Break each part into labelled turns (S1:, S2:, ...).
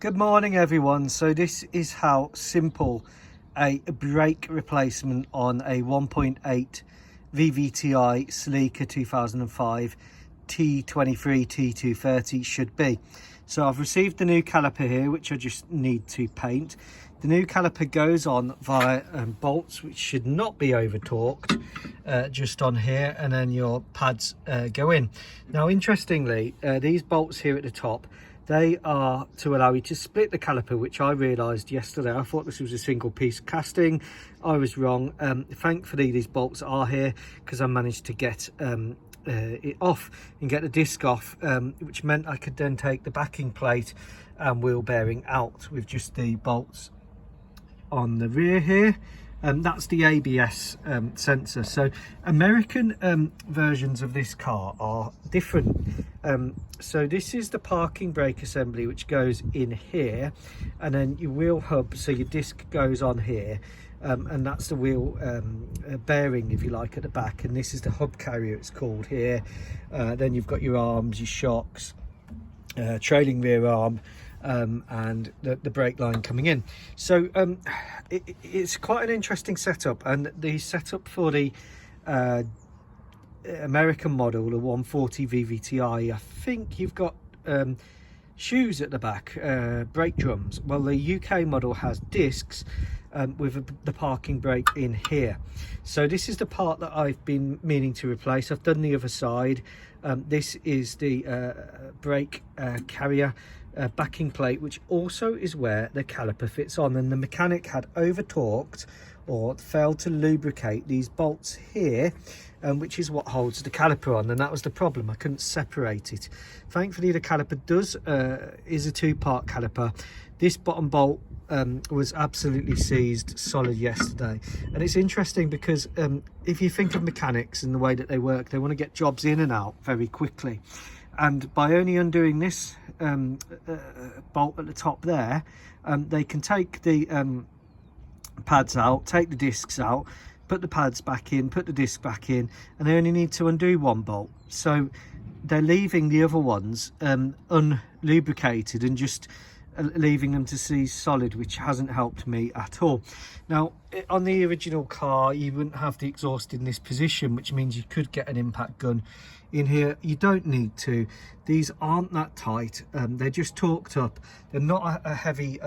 S1: Good morning everyone. So this is how simple a brake replacement on a 1.8 vvti Celica 2005 t230 t230 should be. So I've received the new caliper here, which I just need to paint. The new caliper goes on via bolts, which should not be over torqued, just on here, and then your pads go in. Now interestingly, these bolts here at the top, they are to allow you to split the caliper, which I realised yesterday. I thought this was a single piece casting. I was wrong. Thankfully these bolts are here because I managed to get it off and get the disc off, which meant I could then take the backing plate and wheel bearing out with just the bolts on the rear here. That's the ABS sensor. So American versions of this car are different. So this is the parking brake assembly, which goes in here, and then your wheel hub, so your disc goes on here, and that's the wheel bearing, if you like, at the back, and this is the hub carrier, it's called here. Then you've got your arms, your shocks, trailing rear arm, and the brake line coming in. So it's quite an interesting setup, and the setup for the American model, the 140 vvti, I think you've got shoes at the back, brake drums. Well, the UK model has discs with the parking brake in here. So this is the part that I've been meaning to replace. I've done the other side. This is the brake carrier backing plate, which also is where the caliper fits on, and the mechanic had over torqued or failed to lubricate these bolts here, which is what holds the caliper on, and that was the problem. I couldn't separate it. Thankfully the caliper is a two-part caliper. This bottom bolt was absolutely seized solid yesterday, and it's interesting because if you think of mechanics and the way that they work, they want to get jobs in and out very quickly, and by only undoing this bolt at the top there, they can take the pads out, take the discs out, put the pads back in, put the disc back in, and they only need to undo one bolt. So they're leaving the other ones unlubricated and just leaving them to seize solid, which hasn't helped me at all. Now on the original car you wouldn't have the exhaust in this position, which means you could get an impact gun in here. You don't need to. These aren't that tight, they're just torqued up. They're not a heavy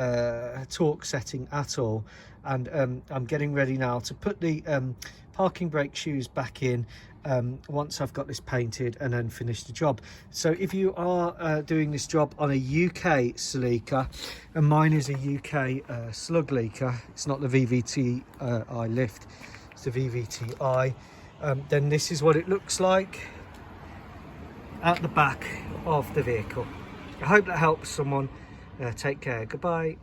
S1: torque setting at all, and I'm getting ready now to put the parking brake shoes back in once I've got this painted and then finish the job. So if you are doing this job on a UK Celica, and mine is a UK slug leaker, it's not the VVTi lift, it's the VVTi, then this is what it looks like at the back of the vehicle. I hope that helps someone. Take care. Goodbye.